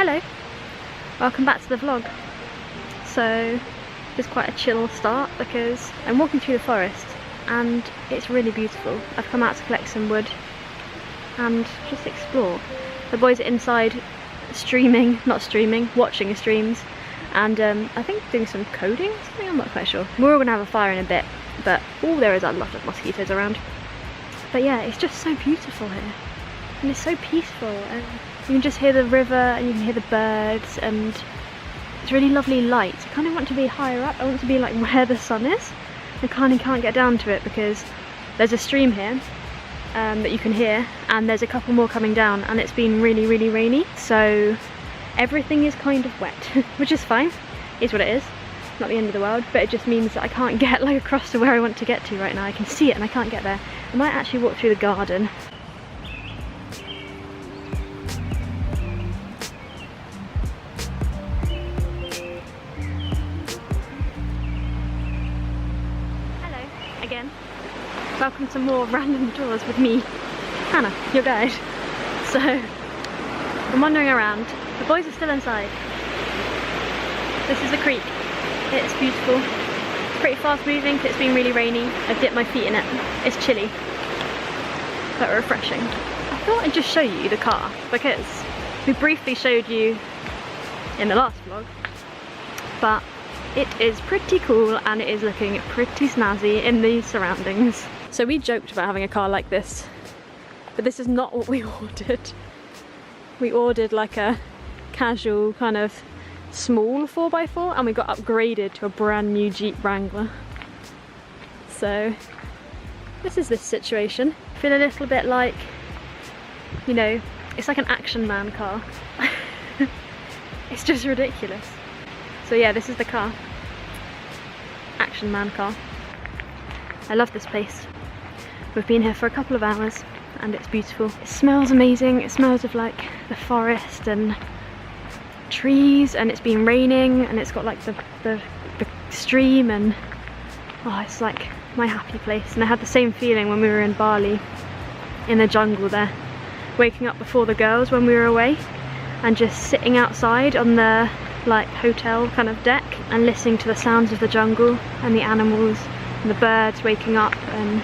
Hello, welcome back to the vlog. So it's quite a chill start because I'm walking through the forest and it's really beautiful. I've come out to collect some wood and just explore. The boys are inside watching the streams, and I think doing some coding or something, I'm not quite sure. We're all gonna have a fire in a bit, but there is a lot of mosquitoes around. But yeah, it's just so beautiful here and it's so peaceful, and you can just hear the river and you can hear the birds, and it's really lovely light. I kind of want to be higher up. I want to be like where the sun is. I kind of can't get down to it because there's a stream here that you can hear, and there's a couple more coming down, and it's been really rainy, so everything is kind of wet, which is fine. It's what it is. Not the end of the world, but it just means that I can't get like across to where I want to get to right now. I can see it and I can't get there. I might actually walk through the garden. Again, welcome to more random tours with me, Hannah, your guide. So I'm wandering around. The boys are still inside. This is a creek. It's beautiful. It's pretty fast moving because it's been really rainy. I've dipped my feet in it. It's chilly but refreshing. I thought I'd just show you the car because we briefly showed you in the last vlog, but it is pretty cool and it is looking pretty snazzy in these surroundings. So we joked about having a car like this, but this is not what we ordered. We ordered like a casual kind of small 4x4 and we got upgraded to a brand new Jeep Wrangler. So this is this situation. I feel a little bit like, you know, it's like an Action Man car. It's just ridiculous. So yeah, this is the car. Action Man car. I love this place. We've been here for a couple of hours and it's beautiful. It smells amazing. It smells of like the forest and trees, and it's been raining and it's got like the stream, and oh, it's like my happy place. And I had the same feeling when we were in Bali, in the jungle there, waking up before the girls when we were away and just sitting outside on the like hotel kind of deck and listening to the sounds of the jungle and the animals and the birds waking up, and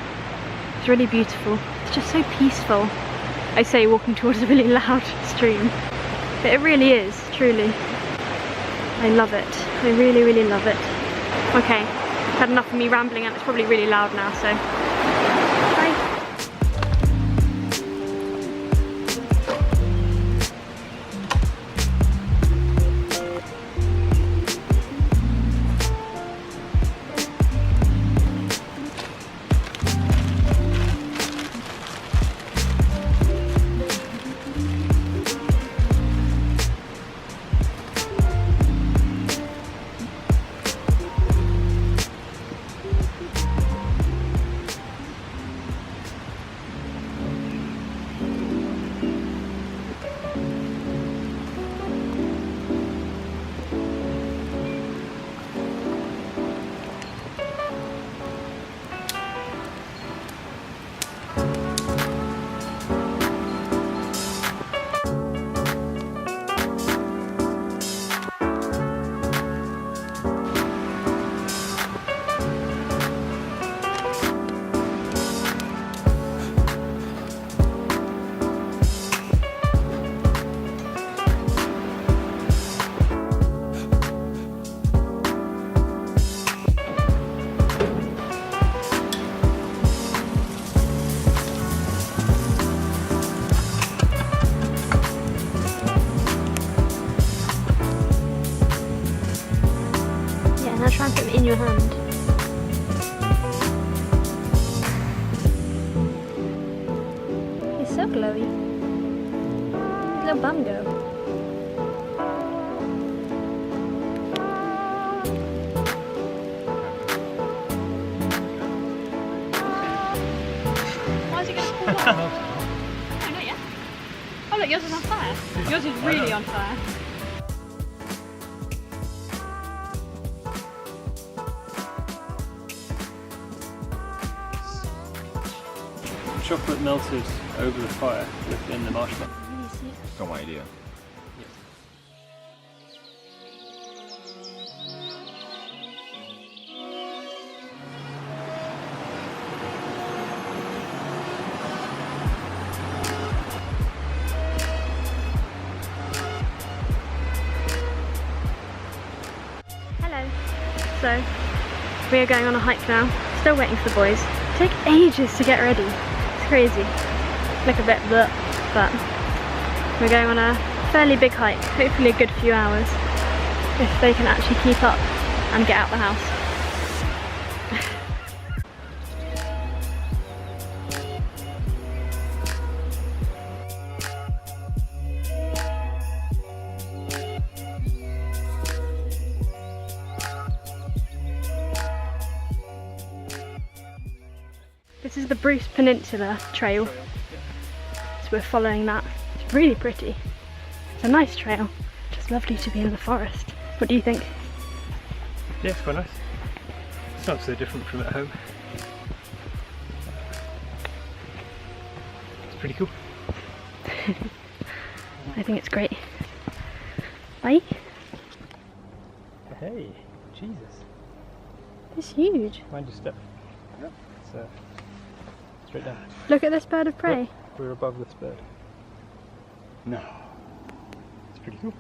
it's really beautiful. It's just so peaceful. I say walking towards a really loud stream, but it really is, truly. I love it. I really love it. Okay, I've had enough of me rambling and it's probably really loud now, so bye. Now try and put them in your hand. He's so glowy. Little bum go. Why is he going to fall off? No, not yet. Oh look, yours is on fire. Yours is really on fire. Chocolate melted over the fire within the marshmallow. Got my idea. So we are going on a hike now. Still waiting for the boys. Take ages to get ready. It's crazy. Look a bit bleh, but we're going on a fairly big hike. Hopefully a good few hours if they can actually keep up and get out the house. This is the Bruce Peninsula Trail, so we're following that. It's really pretty. It's a nice trail, just lovely to be in the forest. What do you think? Yeah, it's quite nice. It's not so different from at home. It's pretty cool. I think it's great. Bye. Hey, Jesus. It's huge. Mind your step. It's straight down. Look at this bird of prey. Yep, we're above this bird. No. It's pretty cool.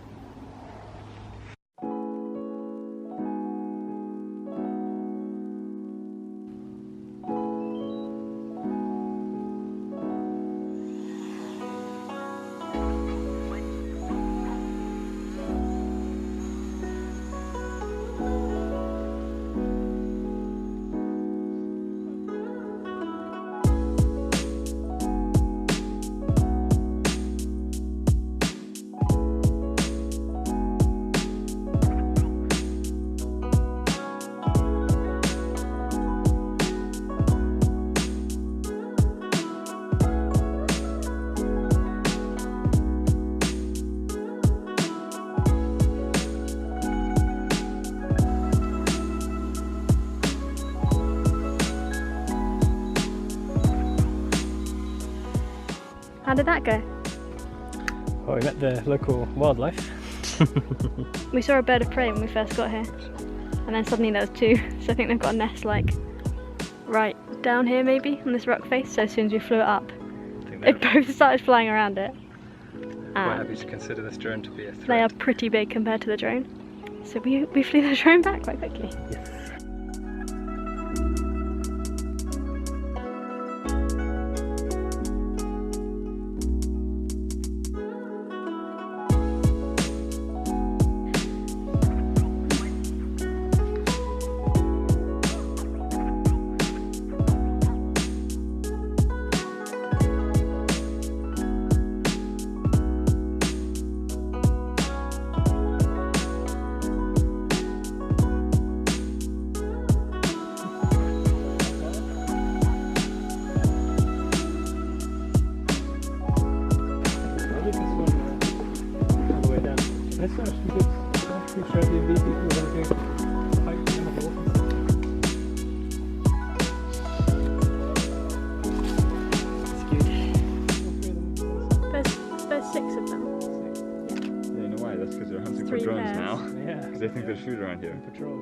How did that go? Well, we met the local wildlife. We saw a bird of prey when we first got here, and then suddenly there was two, so I think they've got a nest like right down here maybe on this rock face, so as soon as we flew it up they both started flying around it. Quite happy to consider this drone to be a threat. They are pretty big compared to the drone, so we flew the drone back quite quickly. Yes. Let's actually try the people who are going to hike in the There's 6 of them. Yeah, you know why? That's because they're hunting for 3 drones pairs. now. Yeah. Because they think there's food around here. Patrol.